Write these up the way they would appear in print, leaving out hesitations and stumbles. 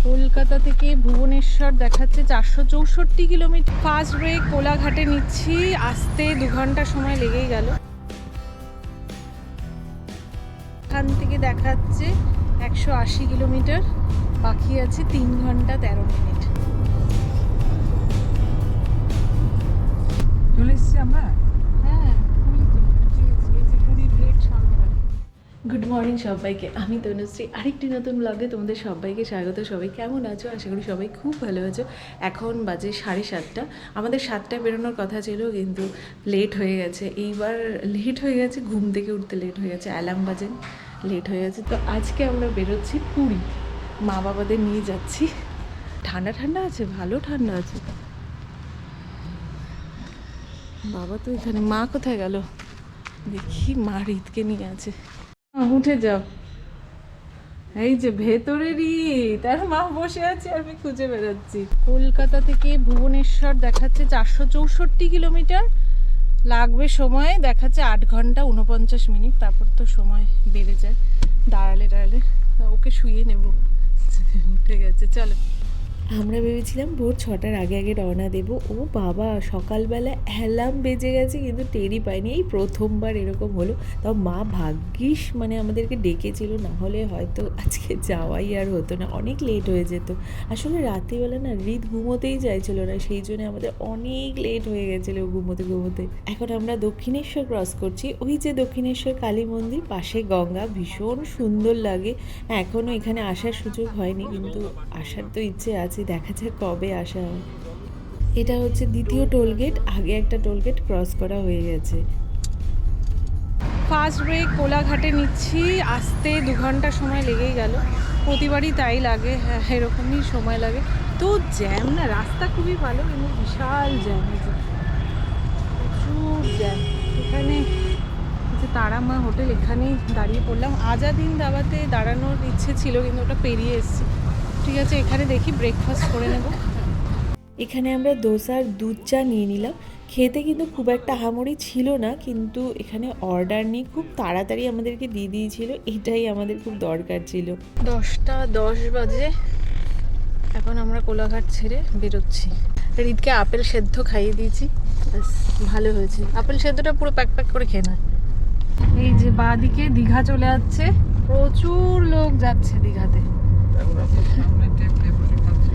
কলকাতা থেকে ভুবনেশ্বর দেখাচ্ছে 464 kilometre. First break কোলাঘাটে নিচ্ছি, আসতে 2 ঘন্টা সময় লেগেই গেল। এখান থেকে দেখাচ্ছে 180 কিলোমিটার, বাকি আছে 3 ঘন্টা 13 মিনিট। চলে এসেছি আমরা। হ্যাঁ, গুড মর্নিং সবাইকে, আমি তনুশ্রী। আরেকটি নতুন ব্লগে তোমাদের সবাইকে স্বাগত। সবাই কেমন আছো? আশা করি সবাই খুব ভালো আছো। এখন বাজে 7:30। আমাদের 7টায় বেরোনোর কথা ছিল, কিন্তু লেট হয়ে গেছে। এইবার লেট হয়ে গেছে, ঘুম থেকে উঠতে লেট হয়ে গেছে, অ্যালার্ম বাজে, লেট হয়ে গেছে। তো আজকে আমরা বেরোচ্ছি পুরী, মা বাবাদের নিয়ে যাচ্ছি। ঠান্ডা ঠান্ডা আছে, ভালো ঠান্ডা আছে। বাবা তো এখানে, মা কোথায় গেল দেখি? মা রিতকে নিয়ে আছে। উঠে যাও, এই যে ভেতরে রিত আর মা বসে আছে, আমি খুঁজে বেড়াচ্ছি। কলকাতা থেকে ভুবনেশ্বর দেখাচ্ছে 464 কিলোমিটার, লাগবে সময় দেখাচ্ছে 8 ঘন্টা 49 মিনিট। তারপর তো সময় বেড়ে যায় দাঁড়ালে। ওকে শুয়ে নেব, উঠে গেছে, চলো। আমরা ভেবেছিলাম ভোর 6টার আগে আগে রওনা দেব। ও বাবা, সকালবেলা অ্যালার্ম বেজে গেছে, কিন্তু টেরই পাইনি। এই প্রথমবার এরকম হলো। তাও মা ভাগ্যিস আমাদেরকে ডেকেছিল, না হলে হয়তো আজকে যাওয়াই আর হতো না, অনেক লেট হয়ে যেত। আসলে রাত্রিবেলা না রিত ঘুমোতেই চাইছিল না, সেই জন্য আমাদের অনেক লেট হয়ে গেছিলো ঘুমোতে। এখন আমরা দক্ষিণেশ্বর ক্রস করছি। ওই যে দক্ষিণেশ্বর কালী মন্দির, পাশে গঙ্গা, ভীষণ সুন্দর লাগে। এখনও এখানে আসার সুযোগ হয়নি, কিন্তু আসার তো ইচ্ছে আছে, দেখা যাক কবে আসা হয়। এটা হচ্ছে দ্বিতীয় টোলগেট, আগে একটা টোলগেট ক্রস করা হয়ে গেছে। ফার্স্ট ব্রেক কোলাঘাটে নিচ্ছি, আসতে 2 ঘন্টা সময় লেগেই গেল। প্রতিবারই তাই লাগে, হ্যাঁ এরকমই সময় লাগে। তো জ্যাম না, রাস্তা খুবই ভালো, কিন্তু বিশাল জ্যাম, প্রচুর জ্যাম। এখানে যে তারামা হোটেল, এখানেই দাঁড়িয়ে পড়লাম। আজাদিন দাবাতে দাঁড়ানোর ইচ্ছে ছিল, কিন্তু ওটা পেরিয়ে এসেছি। ঠিক আছে, এখানে দেখি ব্রেকফাস্ট করে নেব। এখানে আমরা দোসা আর দুধ চা নিয়ে নিলাম। খেতে কিন্তু খুব একটা আহামরি ছিল না, কিন্তু এখানে অর্ডার নিয়ে খুব তাড়াতাড়ি আমাদেরকে দিয়ে দিয়েছিল, এটাই আমাদের খুব দরকার ছিল। 10:10 বাজে, এখন আমরা কোলাঘাট ছেড়ে বেরোচ্ছি। রিতকে আপেল সেদ্ধ খাইয়ে দিয়েছি, ব্যাস ভালো হয়েছে। আপেল সেদ্ধটা পুরো প্যাক করে খেয়ে নেয়। এই যে বাঁদিকে দীঘা চলে যাচ্ছে, প্রচুর লোক যাচ্ছে দীঘাতে।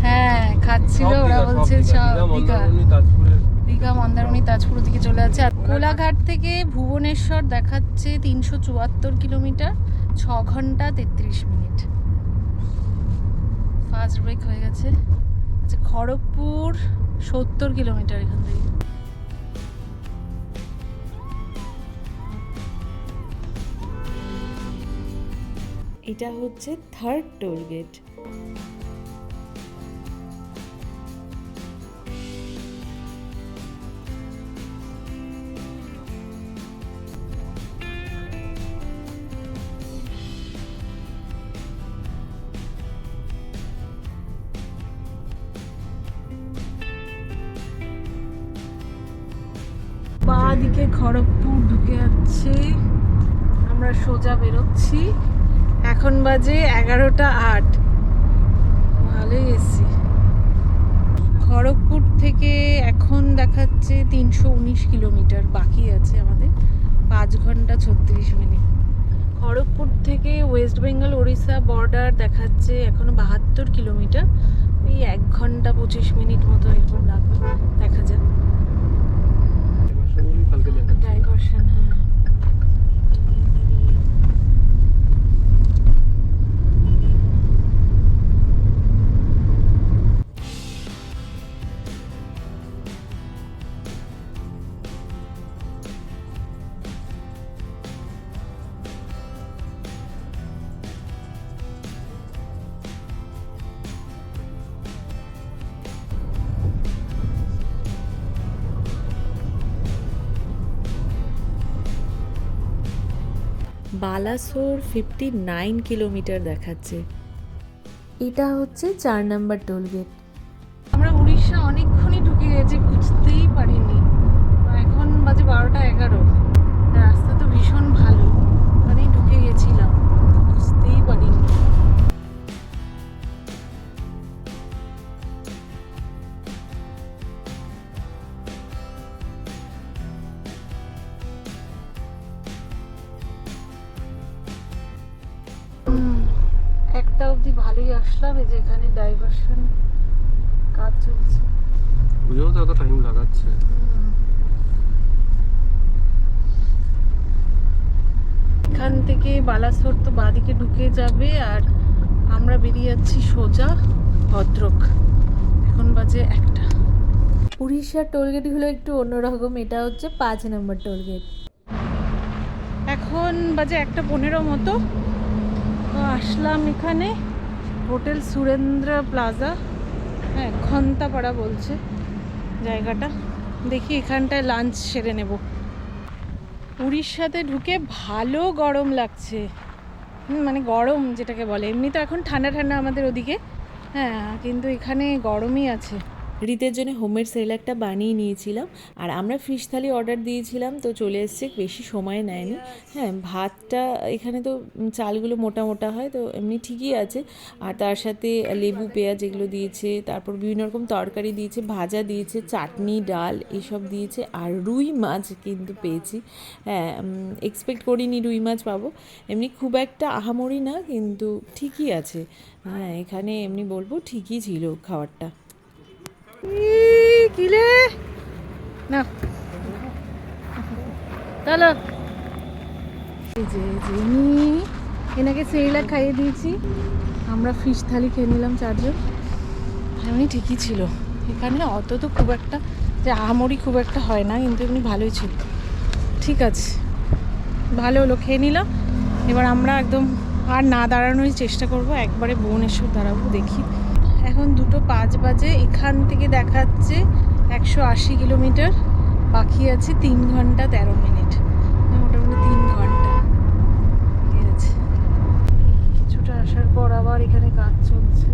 হ্যাঁ খাচ্ছিল, ওরা বলছে সব দীঘা মন্দারমণি তাজপুর দিকে চলে যাচ্ছে। আর কোলাঘাট থেকে ভুবনেশ্বর দেখাচ্ছে 374 কিলোমিটার, 6 ঘন্টা 33 মিনিট। ফার্স্ট ব্রেক হয়ে গেছে। আচ্ছা, খড়গপুর 70 কিলোমিটার এখান থেকে। এটা হচ্ছে থার্ড টোল গেট। বাঁ দিকে খড়গপুর ঢুকে যাচ্ছে, আমরা সোজা বেরোচ্ছি। এখন বাজে 11:08, ভালোই এসছি। খড়গপুর থেকে এখন দেখাচ্ছে 319 কিলোমিটার, বাকি আছে আমাদের 5 ঘন্টা 36 মিনিট। খড়গপুর থেকে ওয়েস্ট বেঙ্গল ওড়িশা বর্ডার দেখাচ্ছে এখনো 72 কিলোমিটার, এই 1 ঘন্টা 25 মিনিট মতো এরকম লাগবে, দেখা যাক। ডাইভারশন, হ্যাঁ। বালাসোর 59 কিলোমিটার দেখাচ্ছে। এটা হচ্ছে 4 নম্বর টোলগেট। আমরা উড়িষ্যা অনেকক্ষণই ঢুকে গেছি, বুঝতেই পারিনি। এখন বাজে 12:11। রাস্তা তো ভীষণ ভালো, ওখানেই ঢুকে গেছিলাম, বুঝতেই পারিনি। একটা অবধি ভালোই আসলাম, এই যে এখানে ডাইভারশন কাজ চলছে, বুঝেও তো এত টাইম লাগাচ্ছে। এখান থেকে বালাসোর তো বাদিকে ঢুকে যাবে, আর আমরা বেরিয়ে যাচ্ছি সোজা ভদ্রক। এখন বাজে 1টা। উড়িষ্যার টোলগেটগুলো একটু অন্যরকম, এটা হচ্ছে 5 নম্বর টোলগেট। এখন বাজে 1:15 মতো। তো আসলাম এখানে হোটেল সুরেন্দ্র প্লাজা, হ্যাঁ খন্তাপাড়া বলছে জায়গাটা। দেখি এখানটায় লাঞ্চ সেরে নেব। উড়িষ্যাতে ঢুকে ভালো গরম লাগছে, মানে গরম যেটাকে বলে, এমনি তো এখন ঠান্ডা ঠান্ডা আমাদের ওদিকে, হ্যাঁ কিন্তু এখানে গরমই আছে। রীতের জন্য হোমমেড সেরেলাকটা বানিয়ে নিয়েছিলাম, আর আমরা ফিশ থালি অর্ডার দিয়েছিলাম, তো চলে এসছে, বেশি সময় নেয়নি। হ্যাঁ ভাতটা এখানে তো চালগুলো মোটা মোটা হয়, তো এমনি ঠিকই আছে। আর তার সাথে লেবু পেঁয়াজ এগুলো দিয়েছে, তারপর বিভিন্ন রকম তরকারি দিয়েছে, ভাজা দিয়েছে, চাটনি ডাল এসব দিয়েছে, আর রুই মাছ কিন্তু পেয়েছি। হ্যাঁ এক্সপেক্ট করিনি রুই মাছ পাবো, এমনি খুব একটা আহামরি না, কিন্তু ঠিকই আছে। হ্যাঁ এখানে এমনি বলবো ঠিকই ছিল খাবারটা। কিলে না চলো, এই যে এনাকে সেরিলাক খাইয়ে দিয়েছি, আমরা ফিশ থালি খেয়ে নিলাম 4 জন। এমনি ঠিকই ছিল, এখানে অত তো খুব একটা যে আহামরি খুব একটা হয় না, কিন্তু এমনি ভালোই ছিল। ঠিক আছে, ভালো হলো, খেয়ে নিলাম। এবার আমরা একদম আর না দাঁড়ানোর চেষ্টা করব, একবারে ভুবনেশ্বর দাঁড়াবো। দেখি এখন 2:05 বাজে, এখান থেকে দেখাচ্ছে 180 কিলোমিটার, বাকি আছে 3 ঘন্টা 13 মিনিট, মোটামুটি 3 ঘন্টা। ঠিক আছে, কিছুটা আসার পর আবার এখানে কাজ চলছে।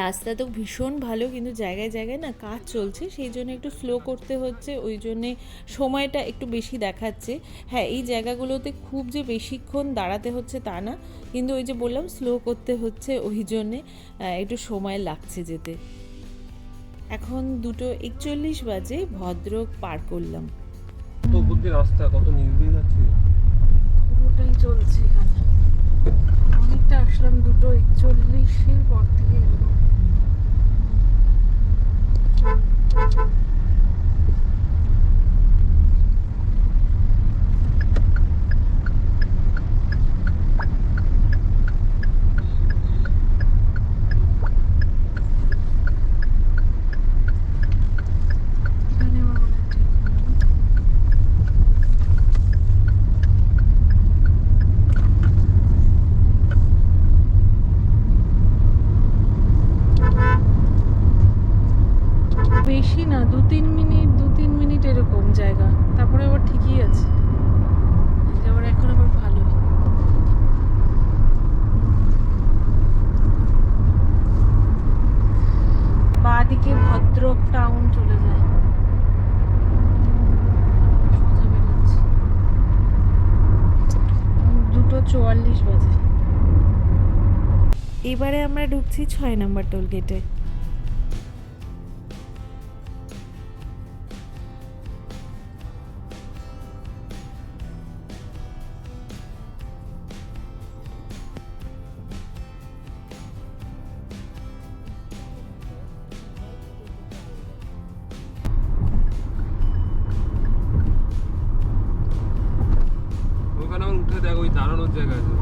রাস্তা তো ভীষণ ভালো, কিন্তু জায়গায় জায়গায় না কাজ চলছে, সেই জন্য একটু স্লো করতে হচ্ছে, ওই জন্যে সময়টা একটু বেশি দেখাচ্ছে। হ্যাঁ এই জায়গাগুলোতে খুব যে বেশিক্ষণ দাঁড়াতে হচ্ছে তা না, কিন্তু ওই যে বললাম স্লো করতে হচ্ছে, ওই জন্যে একটু সময় লাগছে যেতে। এখন 2:41 বাজে, ভদ্রক পার করলাম। কত বুদ্ধি রাস্তা, কত নির্বিঘ আছে। পুরোটাই চলছে এখানে, অনেকটা আসলাম 2:41 পর থেকে এগুলো। বেশি না, 2-3 মিনিট এরকম জায়গা, তারপরে আবার ঠিকই আছে, আবার এখন আবার ভালো। বাঁদিকে ভদ্রক টাউন চলে যায়, সোজা বেরোচ্ছে। 2:44 বাজে। এবারে আমরা ঢুকছি 6 নম্বর টোলগেটে। ওখানে আমার উঠে দেখ, ওই দাঁড়ানোর জায়গা আছে।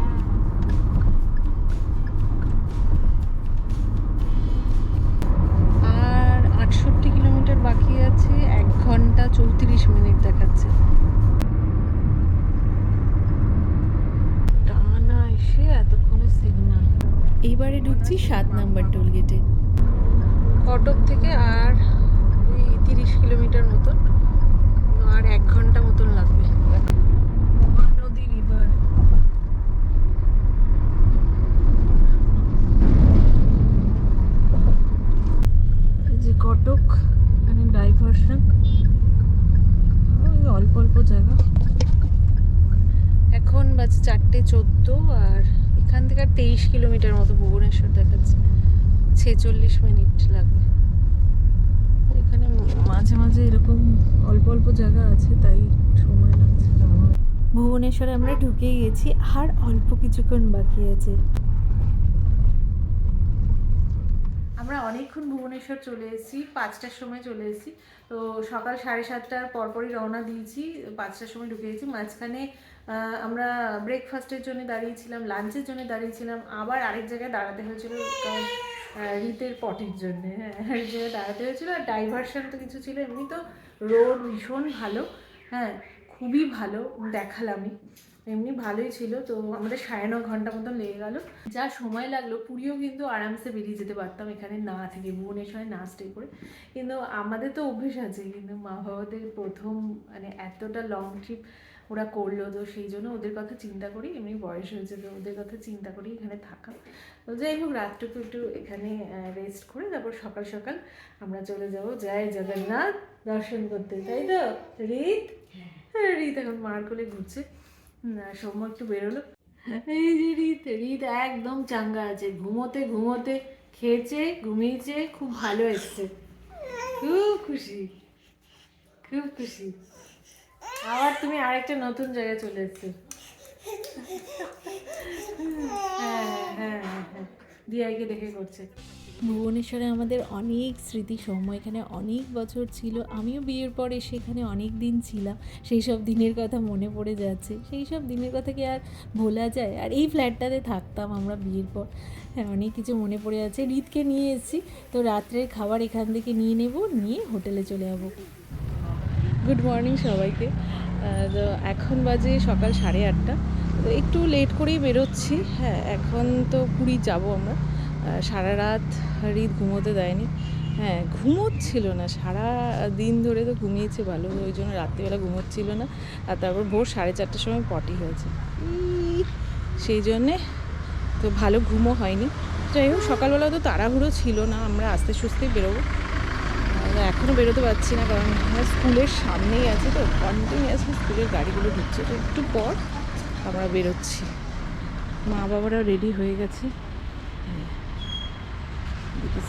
আর 68 কিলোমিটার বাকি আছে, 1 ঘন্টা 34 মিনিট দেখাচ্ছে। টানা এসে এতক্ষণে সিগন্যাল। এইবারে ঢুকছি 7 নম্বর টোলগেটে। কটক থেকে আর ওই 30 কিলোমিটার মতন, আর 1 ঘন্টা মতন লাগবে। মহানদী রিভার। 14 আর এখান থেকে আর 23 কিলোমিটার মতো ভুবনেশ্বর দেখাচ্ছে, 46 মিনিট লাগবে। এখানে মাঝে মাঝে এরকম অল্প অল্প জায়গা আছে, তাই সময় লাগছে। ভুবনেশ্বরে আমরা ঢুকেই গেছি, আর অল্প কিছুক্ষণ বাকি আছে। আমরা অনেকক্ষণ ভুবনেশ্বর চলে এসেছি, 5টার সময় চলে এসেছি। তো সকাল 7:30টার পরপরই রওনা দিয়েছি, 5টার সময় ঢুকে গেছি। মাঝখানে আমরা ব্রেকফাস্টের জন্য দাঁড়িয়েছিলাম, লাঞ্চের জন্য দাঁড়িয়েছিলাম, আবার আরেক জায়গায় দাঁড়াতে হয়েছিল কারণ রীতের পটির জন্য। হ্যাঁ, আরেক জায়গায় দাঁড়াতে হয়েছিল। আর ডাইভারশন তো কিছু ছিল, এমনি তো রোড ভীষণ ভালো, হ্যাঁ খুবই ভালো, দেখালামই, এমনি ভালোই ছিল। তো আমাদের 9.5 ঘন্টা মতন লেগে গেল। যা সময় লাগলো, পুরীও কিন্তু আরামসে বেরিয়ে যেতে পারতাম এখানে না থেকে, ভুবনেশ্বরে না স্টে করে। কিন্তু আমাদের তো অভ্যেস আছে, কিন্তু মা বাবাদের প্রথম মানে এতটা লং ট্রিপ ওরা করলো, তো সেই জন্য ওদের কথা চিন্তা করি, এমনি বয়স হয়েছে তো ওদের কথা চিন্তা করি এখানে থাকা। তো যাই হোক, রাতটুকু একটু এখানে রেস্ট করে তারপর সকাল সকাল আমরা চলে যাব জয় জগন্নাথ দর্শন করতে, তাই তো রীত? হ্যাঁ, রীত এখন মার কোলে ঘুরছে। সৌম্য একটু বেরোলো। এই যে রীত একদম চাঙ্গা আছে, ঘুমোতে ঘুমোতে খেয়েছে, ঘুমিয়েছে, খুব ভালো এসছে, খুব খুশি, খুব খুশি। আবার তুমি আরেকটা নতুন জায়গায় চলে এসছো। হ্যাঁ হ্যাঁ হ্যাঁ, দিয়াইকে দেখে করছে। ভুবনেশ্বরে আমাদের অনেক স্মৃতি, সময় এখানে অনেক বছর ছিল। আমিও বিয়ের পর এসে এখানে অনেক দিন ছিলাম, সেই সব দিনের কথা মনে পড়ে যাচ্ছে। সেই সব দিনের কথা কি আর ভোলা যায়? আর এই ফ্ল্যাটটাতে থাকতাম আমরা বিয়ের পর, হ্যাঁ অনেক কিছু মনে পড়ে যাচ্ছে। রীতকে নিয়ে এসেছি, তো রাত্রের খাবার এখান থেকে নিয়ে নেব, নিয়ে হোটেলে চলে যাবো। গুড মর্নিং সবাইকে। তো এখন বাজে সকাল 8:30, তো একটু লেট করেই বেরোচ্ছি। হ্যাঁ, এখন তো পুরী যাব আমরা। সারা রাত রীত ঘুমোতে দেয়নি, হ্যাঁ ঘুমোচ্ছিল না, সারা দিন ধরে তো ঘুমিয়েছে ভালো, ওই জন্য রাত্রিবেলা ঘুমোচ্ছিল না। আর তারপর ভোর 4:30টার সময় পটি হয়েছে, সেই জন্যে তো ভালো ঘুমও হয়নি। যাই হোক, সকালবেলা তো তাড়াহুড়ো ছিল না, আমরা আস্তে সুস্তেই বেরোবো। এখনও বেরোতে পারছি না কারণ আমরা স্কুলের সামনেই আছে, তো কন্টিনিউয়াসলি স্কুলের গাড়িগুলো ঢুকছে, তো একটু পর আমরা বেরোচ্ছি। মা বাবারা রেডি হয়ে গেছে,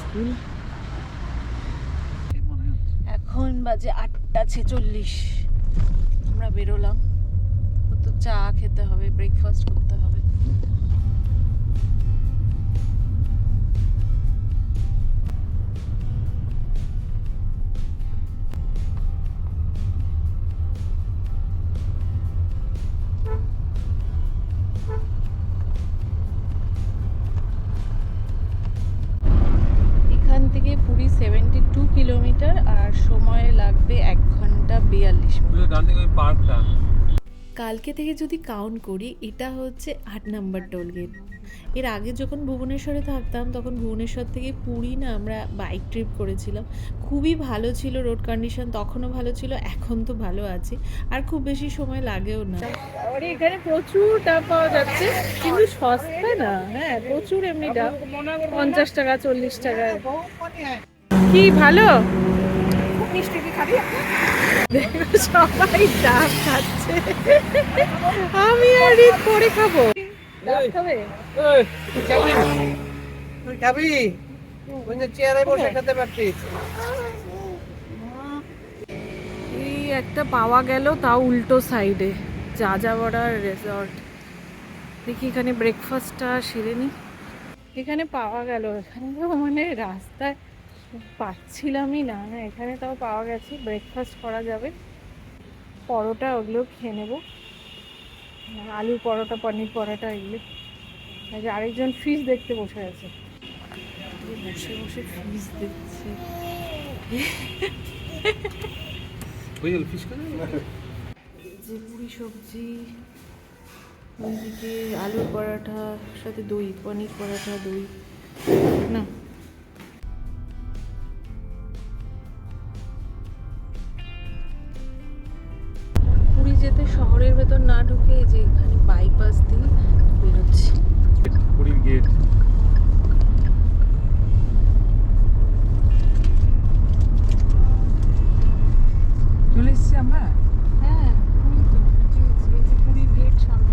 স্কুল। এখন বাজে 8:46, আমরা বেরোলাম। তো চা খেতে হবে, ব্রেকফাস্ট করতে হবে। এখান থেকে পুরী 72 কিলোমিটার, আর সময় লাগবে 1 ঘন্টা 42 মিনিট। ডান দিকে ওই পার্কটা। কালকে থেকে যদি কাউন্ট করি, এটা হচ্ছে 8 নম্বর টোল গেট। এর আগে যখন ভুবনেশ্বরে থাকতাম তখন ভুবনেশ্বর থেকে পুরী না আমরা বাইক ট্রিপ করেছিলাম, খুবই ভালো ছিল, রোড কন্ডিশন তখনও ভালো ছিল, এখন তো ভালো আছে, আর খুব বেশি সময় লাগেও না। আর এখানে প্রচুর ডাব পাওয়া যাচ্ছে, কিন্তু সস্তা না। হ্যাঁ, প্রচুর এমনি ডাব, 50 টাকা 40 টাকা। কি ভালো, দেখো সবাই ডাব খাচ্ছে, আমি আর রীত পরে খাবো। ডাব খাবে? তুই খাবি? ওই যে চেয়ারে বসে খেতে পারতিস। এই একটা পাওয়া গেল, তাও উল্টো সাইডে, যাযাবরা রিসর্ট। দেখি এখানে ব্রেকফাস্টটা সেরে নি। এখানে পাওয়া গেল, এখানে তো মানে রাস্তায় পাচ্ছিলামই না, এখানে তাও পাওয়া গেছে, ব্রেকফাস্ট করা যাবে। পরোটা ওগুলো খেয়ে নেবো, আলু পরোটা, পনির পরোটা এগুলো। আরেকজন ফিশ দেখতে বসে আছে, বসে বসে ফিশ দেখছে। ওই যে ফিশ করে যে পুরি সবজি, ওইদিকে আলুর পরোটা সাথে দই, পনির পরোটা, দই না। পুরী যেতে শহরের ভেতর না ঢুকে যে এখানে বাইপাস দিয়ে বেরোচ্ছি। পুরীর গেট। চলে এসছি আমরা। হ্যাঁ, পুরী তো এই যে পুরীর গেট সামনে।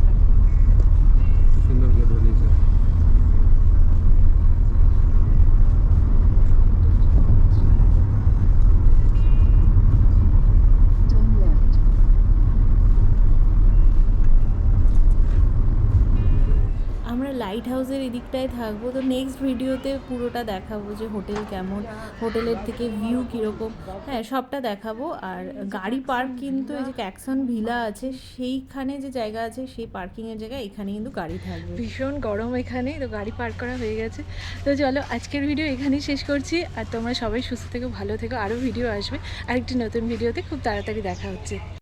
হাউসের এদিকটায় থাকবো। তো নেক্সট ভিডিওতে পুরোটা দেখাবো যে হোটেল কেমন, হোটেলের থেকে ভিউ কীরকম, হ্যাঁ সবটা দেখাবো। আর গাড়ি পার্ক কিন্তু এই যে ক্যাকসন ভিলা আছে সেইখানে যে জায়গা আছে সেই পার্কিংয়ের জায়গায়, এখানে কিন্তু গাড়ি থাকবে। ভীষণ গরম এখানে, তো গাড়ি পার্ক করা হয়ে গেছে। তো চলো আজকের ভিডিও এখানেই শেষ করছি। আর তোমরা সবাই সুস্থ থেকো, ভালো থেকো, আরও ভিডিও আসবে। আরেকটি নতুন ভিডিওতে খুব তাড়াতাড়ি দেখা হচ্ছে।